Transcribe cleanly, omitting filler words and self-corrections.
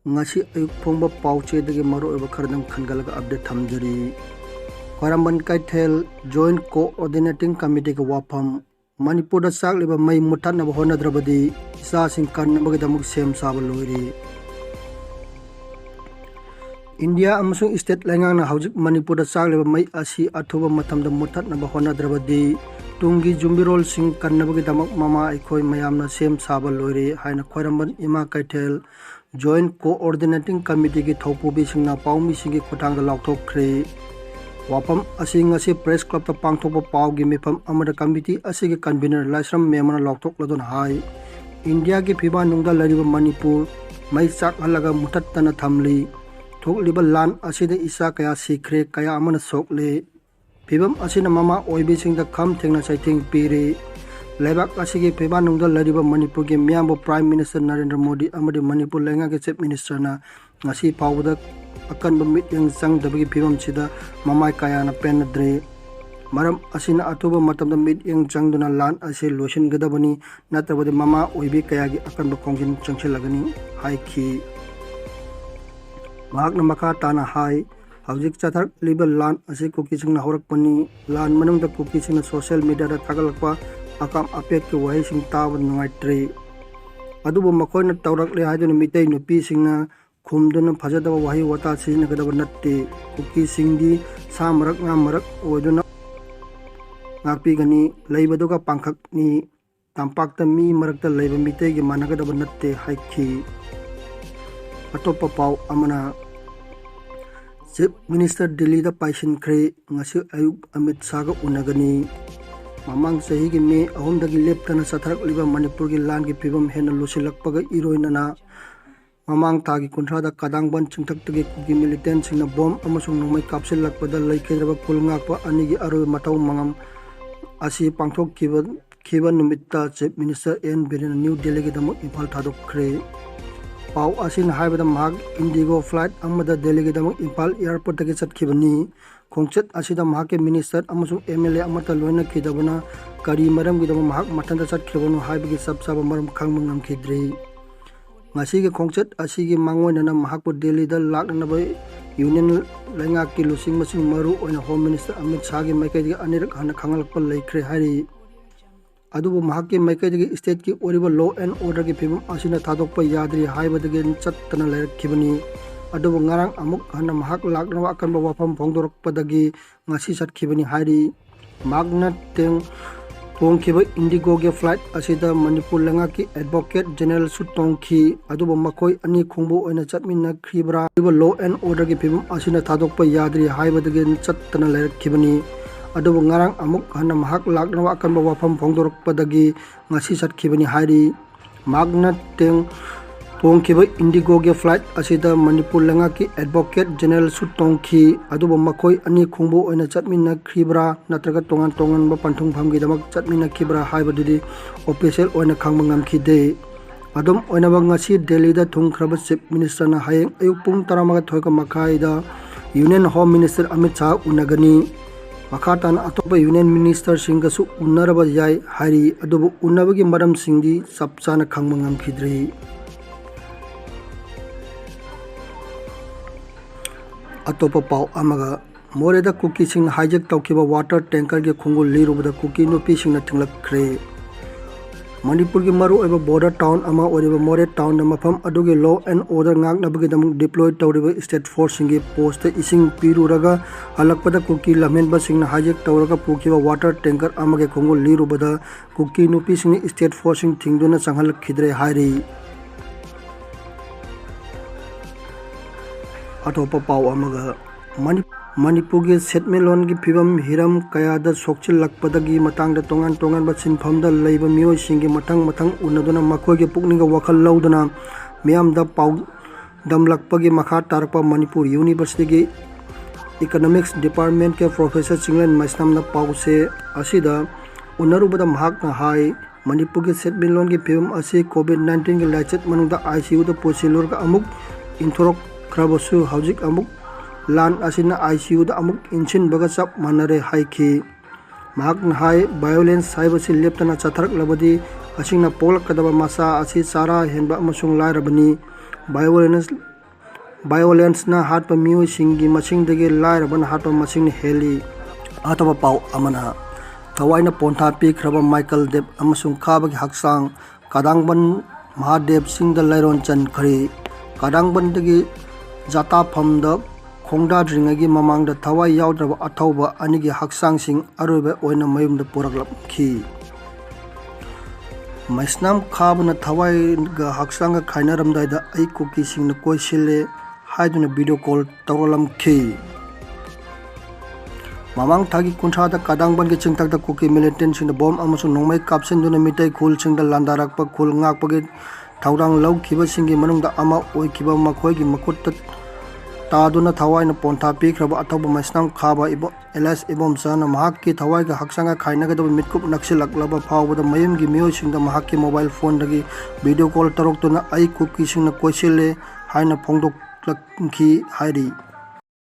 ngasi ayuk phongba pauche dagi maro eba khardam khangalaga update thamjari Khwaramban Kaithel Joint Coordinating Committee ka wafam Manipur da sakleba mai muthatna honadrabadi isa sing kannabagidamuk sem saba loiri India amasung state lengang haujik Manipur da sakleba mai asi athuba mathamda muthatna honadrabadi tungi jumbirol sing kannabagidamuk mama aikoi mayamna sem saba loiri haina Khwaramban Ima Kaithel Joint Coordinating Committee ki thaupubi singna paumi singi khutang da laukthokkhre Wapam asing ngasi press club ta pangthokpa pawgi mifam amada committee asigi convener Laisram Memana laukthok ladon hai India ki phiba nungda lariba Manipur mai chak halaga muthattana thamli thokliba lan asida isa kaya sikhre kaya amana sokle phibam asina mama oibi singda kham thengna saithing pire Lebak asigi phiba nungda lariba Manipur ki miyambo Prime Minister Narendra Modi amadi Manipur lenga ke Chief Minister na ngasi pawda akan bamit yang sang dabagi phibam sida mamai kaya na penadre maram asina atuba matamda mid yang sang duna lan ase lotion gadabani natabadi mama oibi kaya gi akan ba kongjin changchilagani hai khi mahak na maka tana hai haujik chathar libel lan ase kuki sing na horak pani lan manung da kuki sing na social media da thagalakpa akam apek ki wai sing tawa nungai tre adubu makoi na tawrak le haidun mitei nupi sing na khumduna phajadaba wahi wata sina gadaba natte kuki singdi samarak nga marak oduna ngapi gani leibaduga pangkhak ni tampakta mi marakta leiba mitei gi managadaba natte haikhi atopa pau amana Chief Minister Delhi da paisin khre ngasi ayuk Amit Shah ga unagani mamang sahi gi me ahum dagi leptana satharak liba Manipur gi lan gi phibam hena losilakpaga iroinana Mamang tagi kuntra da kadangban chingthak tagi kuki militant singna bomb amasung nomai kapsil lakpada laikhedraba kulngakpa anigi aroi matau mangam asi pangthok khiba numitta Chief Minister N Biren New Delhi gi damak Imphal thadokkhre pau asin haibada mahak Indigo flight amada Delhi gi damak Imphal airport tagi chatkhibani khongchat asida mahak minister amasung MLA amata loina khidabana kari maram gi damak mahak mathanda chatkhibanu haibagi sabsaba maram khangmangam khidri ngasi ge khongchat asigi mangoina mahakpu Delhi da laknaba union lenga ki lusing masing maru oina home minister Amit Shah gi maikai gi anirak hana khangalakpa laikre hari adubu mahakki maikai gi state ki oriba law and order gi phibam asina thadokpa yadri haibadagi chattana lairakkhibani adubu ngarang amuk hana mahak laknaba akanba wafam phongdorokpadagi ngasi chatkhibani hari magna teng Tongkiba Indigo ge flight asida Manipur lenga ki Advocate General su tongki aduba makoi ani khungbu oina chatmina khibra iba law and order gi phibam asina thadokpa yadri haibadagi chattana lairakkhibani aduba ngarang amuk hana mahak laknawa akanba wafam phongdorokpadagi ngasi chatkhibani hari magna teng Tongkiba Indigo ge flight asida Manipur lenga ki Advocate General su tongki aduba makoi ani khungbu oina chatmina khibra natraga tongan ba panthung phamgi damak chatmina khibra haibadudi official oina khangmangam khide adum oina ba ngasi Delhi da thungkhraba Chief Minister na hayeng ayuk pung 13 makhai da Union Home Minister Amit Shah unagani makhatan atopa Union Minister singa su unaraba yai hari adubu unabagi maram singdi sapchana khangmangam khidri Atopa pau amaga moreda kuki sing hijack taukiba water tanker ge khungul lirubada kuki nupi sing na thinglakkhre Manipur gi maru eba border town ama oriba more town na mafam adugi law and order ngak nabagi damuk deployed tawriba state force singi post ising piruraga halakpada kuki lamenba sing na hijack tawraga pukiba water tanker amage khungul lirubada kuki nupi sing state force sing thingduna changhal khidre hairi Atopa pau amaga Manipur gi settlement gi phibam hiram kaya da sokchil lakpadagi matang da tongan ba sinpham da leiba mioi singi matang unaduna makoi gi pukning ga wakhal laudana miam da pau dam lakpagi makha tarpa Manipur University gi economics department ke professor Chinglen Maisnam na pau se asida unarubada mahak na hai Manipur gi settlement gi phibam asi COVID-19 gi lachet manungda ICU da posilur ga amuk inthorok krabasu haujik amuk lan asina ICU da amuk inchin baga chap manare haikhi mahak na hai violence haibasi leptana chatharak labadi asingna polak kadaba masa asi sara henba amasung lairabani violence ꯚꯥꯏꯑꯣꯂꯦꯟꯁꯅ ꯍꯥꯠꯄ ꯃꯤꯑꯣꯏꯁꯤꯡꯒꯤ ꯃꯁꯤꯡꯗꯒꯤ ꯂꯥꯏꯔꯕꯅ ꯍꯥꯠꯄ ꯃꯁꯤꯡꯅ ꯍꯦꯜꯂꯤ꯫ ꯑꯇꯣꯞꯄ ꯄꯥꯎ ꯑꯃꯅ ꯊꯋꯥꯏꯅ ꯄꯣꯟꯊꯥ ꯄꯤꯈ꯭ꯔꯕ Michael ꯗꯦꯕ ꯑꯃꯁꯨꯡ ꯈꯥꯕꯒꯤ ꯍꯛꯆꯥꯡ ꯀꯗꯥꯡꯕꯟ ꯃꯍꯥꯗꯦꯕ ꯆꯤꯡꯗ ꯂꯩꯔꯣꯟ ꯆꯟꯈ꯭ꯔꯦ꯫ ꯀꯗꯥꯡꯕꯟꯗꯒꯤ ꯖꯥꯇꯥꯐꯝꯗ ꯈꯣꯡꯗꯥꯗ꯭ꯔꯤꯉꯩꯒꯤ ꯃꯃꯥꯡꯗ ꯊꯋꯥꯏ ꯌꯥꯎꯗ꯭ꯔꯕ ꯑꯊꯧꯕ ꯑꯅꯤꯒꯤ ꯍꯛꯆꯥꯡꯁꯤꯡ ꯑꯔꯣꯏꯕ ꯑꯣꯏꯅ ꯃꯌꯨꯝꯗ ꯄꯨꯔꯛꯂꯝꯈꯤ꯫ ꯃꯩꯁꯅꯥꯝ ꯈꯥꯕꯅ ꯊꯋꯥꯏꯒ ꯍꯛꯆꯥꯡꯒ ꯈꯥꯏꯅꯔꯝꯗꯥꯏꯗ ꯑꯩ ꯀꯨꯀꯤꯁꯤꯡꯅ ꯀꯣꯏꯁꯤꯜꯂꯦ ꯍꯥꯏꯗꯨꯅ ꯚꯤꯗꯤꯑꯣ ꯀꯣꯜ ꯇꯧꯔꯛꯂꯝꯈꯤ꯫ ꯃꯃꯥꯡ ꯊꯥꯒꯤ 30ꯗ ꯀꯗꯥꯡꯕꯟꯒꯤ ꯆꯤꯡꯊꯛꯇ ꯀꯨꯀꯤ ꯃꯤꯂꯤꯇꯦꯟꯠꯁꯤꯡꯅ ꯕꯣꯝ ꯑꯃꯁꯨꯡ ꯅꯣꯡꯃꯩ ꯀꯥꯞꯁꯤꯟꯗꯨꯅ ꯃꯤꯇꯩ ꯈꯨꯜꯁꯤꯡꯗ ꯂꯥꯟꯗꯥꯔꯛꯄ ꯈꯨꯜ ꯉꯥꯛꯄꯒꯤ ꯊꯧꯗꯥꯡ ꯂꯧꯈꯤꯕꯁꯤꯡꯒꯤ ꯃꯅꯨꯡꯗ ꯑꯃ ꯑꯣꯏꯈꯤꯕ ꯃꯈꯣꯏꯒꯤ ꯃꯈꯨꯠꯇ ꯇꯥꯗꯨꯅ ꯊꯋꯥꯏꯅ ꯄꯣꯟꯊꯥ ꯄꯤꯈ꯭ꯔꯕ ꯑꯊꯧꯕ ꯃꯩꯁꯅꯥꯝ ꯈꯥꯕ ꯑꯦꯂꯤꯁ ꯏꯕꯣꯝꯆꯥꯅ ꯃꯍꯥꯛꯀꯤ ꯊꯋꯥꯏꯒ ꯍꯛꯆꯥꯡꯒ ꯈꯥꯏꯅꯒꯗꯕ ꯃꯤꯠꯀꯨꯞ ꯅꯛꯁꯤꯜꯂꯛꯂꯕ ꯐꯥꯎꯕꯗ ꯃꯌꯨꯝꯒꯤ ꯃꯤꯑꯣꯏꯁꯤꯡꯗ ꯃꯍꯥꯛꯀꯤ ꯃꯣꯕꯥꯏꯜ ꯐꯣꯟꯗꯒꯤ ꯚꯤꯗꯤꯑꯣ ꯀꯣꯜ ꯇꯧꯔꯛꯇꯨꯅ ꯑꯩ ꯀꯨꯀꯤꯁꯤꯡꯅ ꯀꯣꯏꯁꯤꯜꯂꯦ ꯍꯥꯏꯅ ꯐꯣꯡꯗꯣꯛꯂꯛꯈꯤ ꯍꯥꯏꯔꯤ꯫